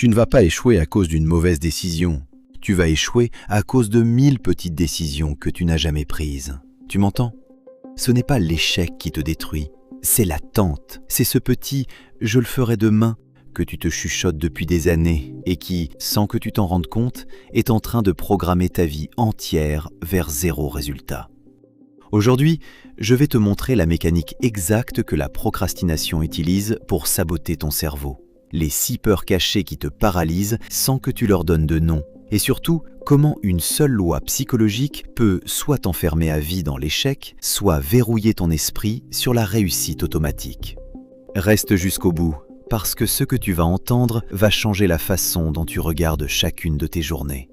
Tu ne vas pas échouer à cause d'une mauvaise décision. Tu vas échouer à cause de 1000 petites décisions que tu n'as jamais prises. Tu m'entends? Ce n'est pas l'échec qui te détruit, c'est l'attente. C'est ce petit « je le ferai demain » que tu te chuchotes depuis des années et qui, sans que tu t'en rendes compte, est en train de programmer ta vie entière vers zéro résultat. Aujourd'hui, je vais te montrer la mécanique exacte que la procrastination utilise pour saboter ton cerveau. Les 6 peurs cachées qui te paralysent sans que tu leur donnes de nom. Et surtout, comment une seule loi psychologique peut soit t'enfermer à vie dans l'échec, soit verrouiller ton esprit sur la réussite automatique. Reste jusqu'au bout, parce que ce que tu vas entendre va changer la façon dont tu regardes chacune de tes journées.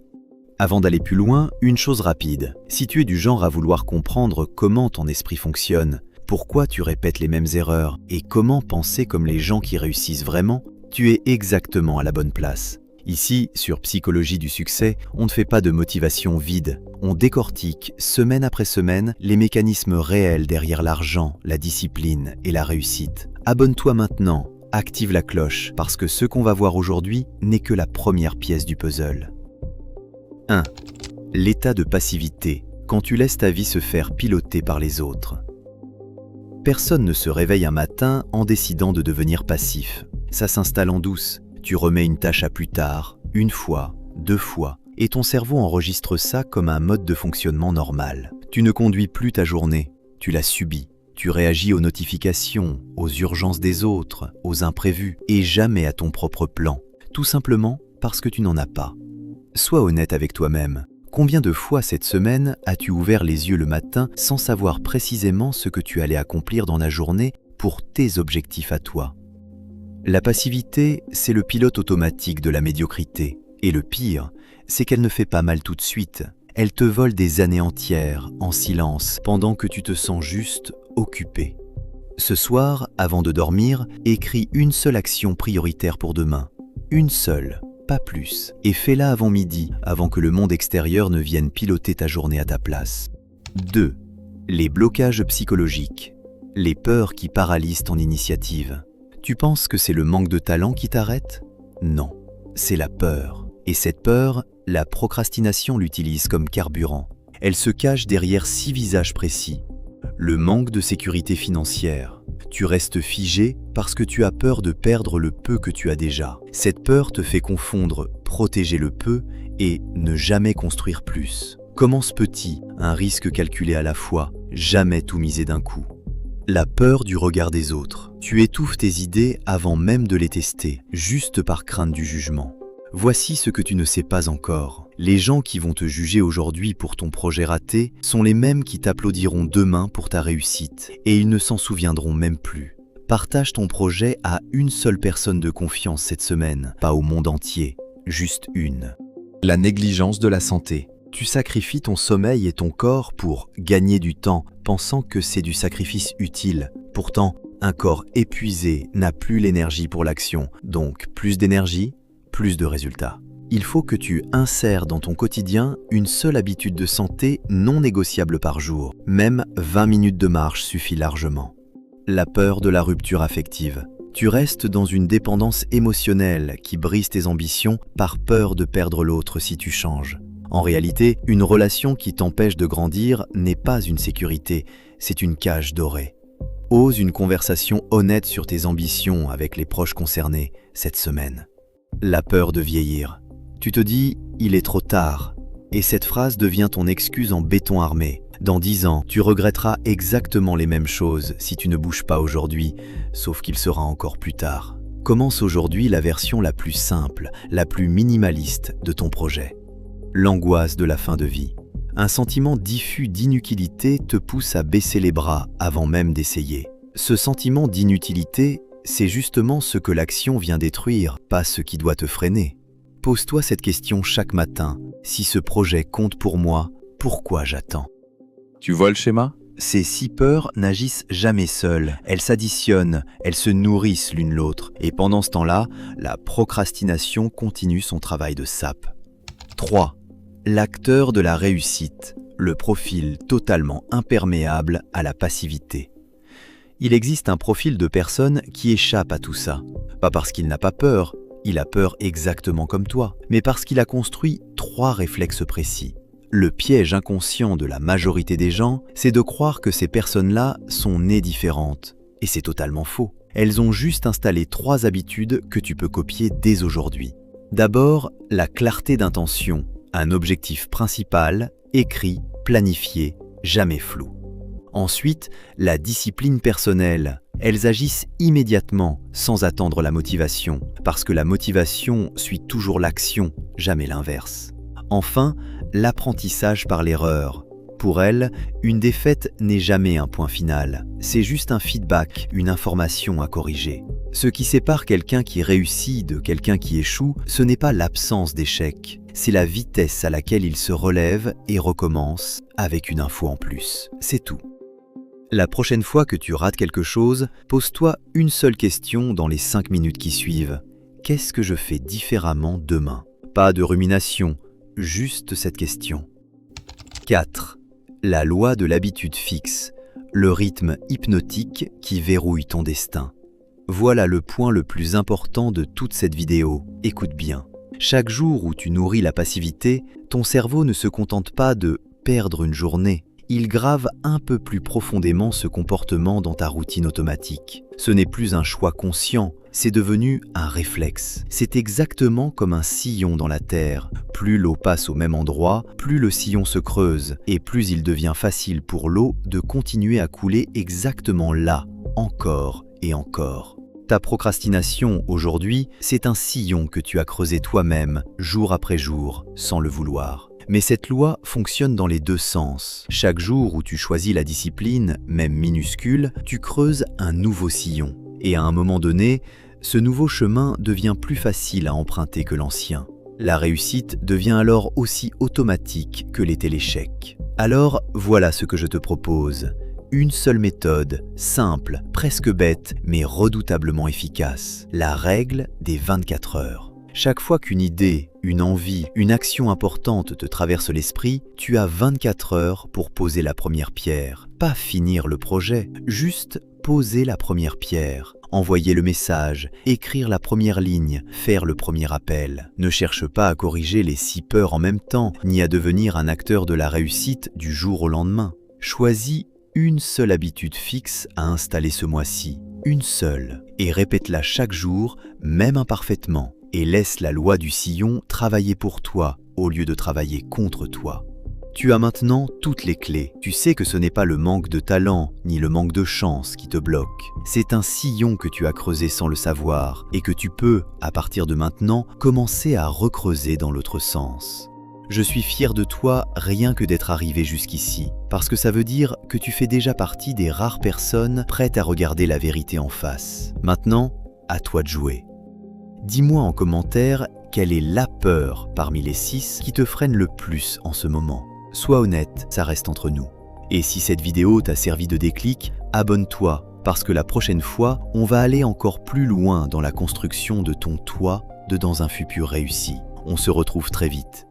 Avant d'aller plus loin, une chose rapide. Si tu es du genre à vouloir comprendre comment ton esprit fonctionne, pourquoi tu répètes les mêmes erreurs et comment penser comme les gens qui réussissent vraiment, tu es exactement à la bonne place. Ici, sur Psychologie du succès, on ne fait pas de motivation vide. On décortique, semaine après semaine, les mécanismes réels derrière l'argent, la discipline et la réussite. Abonne-toi maintenant, active la cloche, parce que ce qu'on va voir aujourd'hui n'est que la première pièce du puzzle. 1. L'état de passivité, quand tu laisses ta vie se faire piloter par les autres. Personne ne se réveille un matin en décidant de devenir passif. Ça s'installe en douce. Tu remets une tâche à plus tard, 1 fois, 2 fois, et ton cerveau enregistre ça comme un mode de fonctionnement normal. Tu ne conduis plus ta journée, tu la subis. Tu réagis aux notifications, aux urgences des autres, aux imprévus, et jamais à ton propre plan, tout simplement parce que tu n'en as pas. Sois honnête avec toi-même. Combien de fois cette semaine as-tu ouvert les yeux le matin sans savoir précisément ce que tu allais accomplir dans la journée pour tes objectifs à toi? La passivité, c'est le pilote automatique de la médiocrité. Et le pire, c'est qu'elle ne fait pas mal tout de suite. Elle te vole des années entières, en silence, pendant que tu te sens juste occupé. Ce soir, avant de dormir, écris une seule action prioritaire pour demain. Une seule, pas plus. Et fais-la avant midi, avant que le monde extérieur ne vienne piloter ta journée à ta place. 2. Les blocages psychologiques. Les peurs qui paralysent ton initiative. Tu penses que c'est le manque de talent qui t'arrête? Non, c'est la peur. Et cette peur, la procrastination l'utilise comme carburant. Elle se cache derrière 6 visages précis. Le manque de sécurité financière. Tu restes figé parce que tu as peur de perdre le peu que tu as déjà. Cette peur te fait confondre protéger le peu et ne jamais construire plus. Commence petit, un risque calculé à la fois, jamais tout miser d'un coup. La peur du regard des autres. Tu étouffes tes idées avant même de les tester, juste par crainte du jugement. Voici ce que tu ne sais pas encore. Les gens qui vont te juger aujourd'hui pour ton projet raté sont les mêmes qui t'applaudiront demain pour ta réussite, et ils ne s'en souviendront même plus. Partage ton projet à une seule personne de confiance cette semaine, pas au monde entier, juste une. La négligence de la santé. Tu sacrifies ton sommeil et ton corps pour gagner du temps, pensant que c'est du sacrifice utile. Pourtant, un corps épuisé n'a plus l'énergie pour l'action, donc plus d'énergie, plus de résultats. Il faut que tu insères dans ton quotidien une seule habitude de santé non négociable par jour. Même 20 minutes de marche suffit largement. La peur de la rupture affective. Tu restes dans une dépendance émotionnelle qui brise tes ambitions par peur de perdre l'autre si tu changes. En réalité, une relation qui t'empêche de grandir n'est pas une sécurité, c'est une cage dorée. Ose une conversation honnête sur tes ambitions avec les proches concernés cette semaine. La peur de vieillir. Tu te dis « il est trop tard » et cette phrase devient ton excuse en béton armé. Dans 10 ans, tu regretteras exactement les mêmes choses si tu ne bouges pas aujourd'hui, sauf qu'il sera encore plus tard. Commence aujourd'hui la version la plus simple, la plus minimaliste de ton projet. L'angoisse de la fin de vie. Un sentiment diffus d'inutilité te pousse à baisser les bras avant même d'essayer. Ce sentiment d'inutilité, c'est justement ce que l'action vient détruire, pas ce qui doit te freiner. Pose-toi cette question chaque matin. Si ce projet compte pour moi, pourquoi j'attends? Tu vois le schéma? Ces 6 peurs n'agissent jamais seules. Elles s'additionnent, elles se nourrissent l'une l'autre. Et pendant ce temps-là, la procrastination continue son travail de sape. 3. L'acteur de la réussite. Le profil totalement imperméable à la passivité. Il existe un profil de personne qui échappe à tout ça. Pas parce qu'il n'a pas peur, il a peur exactement comme toi, mais parce qu'il a construit 3 réflexes précis. Le piège inconscient de la majorité des gens, c'est de croire que ces personnes-là sont nées différentes. Et c'est totalement faux. Elles ont juste installé 3 habitudes que tu peux copier dès aujourd'hui. D'abord, la clarté d'intention, un objectif principal, écrit, planifié, jamais flou. Ensuite, la discipline personnelle. Elles agissent immédiatement, sans attendre la motivation, parce que la motivation suit toujours l'action, jamais l'inverse. Enfin, l'apprentissage par l'erreur. Pour elles, une défaite n'est jamais un point final, c'est juste un feedback, une information à corriger. Ce qui sépare quelqu'un qui réussit de quelqu'un qui échoue, ce n'est pas l'absence d'échec, c'est la vitesse à laquelle il se relève et recommence avec une info en plus. C'est tout. La prochaine fois que tu rates quelque chose, pose-toi une seule question dans les 5 minutes qui suivent. Qu'est-ce que je fais différemment demain? Pas de rumination, juste cette question. 4. La loi de l'habitude fixe, le rythme hypnotique qui verrouille ton destin. Voilà le point le plus important de toute cette vidéo. Écoute bien. Chaque jour où tu nourris la passivité, ton cerveau ne se contente pas de perdre une journée. Il grave un peu plus profondément ce comportement dans ta routine automatique. Ce n'est plus un choix conscient, c'est devenu un réflexe. C'est exactement comme un sillon dans la terre. Plus l'eau passe au même endroit, plus le sillon se creuse, et plus il devient facile pour l'eau de continuer à couler exactement là, encore et encore. Ta procrastination aujourd'hui, c'est un sillon que tu as creusé toi-même, jour après jour, sans le vouloir. Mais cette loi fonctionne dans les 2 sens. Chaque jour où tu choisis la discipline, même minuscule, tu creuses un nouveau sillon. Et à un moment donné, ce nouveau chemin devient plus facile à emprunter que l'ancien. La réussite devient alors aussi automatique que l'était l'échec. Alors, voilà ce que je te propose. Une seule méthode, simple, presque bête, mais redoutablement efficace. La règle des 24 heures. Chaque fois qu'une idée, une envie, une action importante te traverse l'esprit, tu as 24 heures pour poser la première pierre. Pas finir le projet, juste poser la première pierre. Envoyer le message, écrire la première ligne, faire le premier appel. Ne cherche pas à corriger les 6 peurs en même temps, ni à devenir un acteur de la réussite du jour au lendemain. Choisis une seule habitude fixe à installer ce mois-ci. Une seule. Et répète-la chaque jour, même imparfaitement. Et laisse la loi du sillon travailler pour toi au lieu de travailler contre toi. Tu as maintenant toutes les clés. Tu sais que ce n'est pas le manque de talent ni le manque de chance qui te bloque. C'est un sillon que tu as creusé sans le savoir et que tu peux, à partir de maintenant, commencer à recreuser dans l'autre sens. Je suis fier de toi rien que d'être arrivé jusqu'ici, parce que ça veut dire que tu fais déjà partie des rares personnes prêtes à regarder la vérité en face. Maintenant, à toi de jouer. Dis-moi en commentaire quelle est la peur parmi les 6 qui te freine le plus en ce moment. Sois honnête, ça reste entre nous. Et si cette vidéo t'a servi de déclic, abonne-toi, parce que la prochaine fois, on va aller encore plus loin dans la construction de ton toi dans un futur réussi. On se retrouve très vite.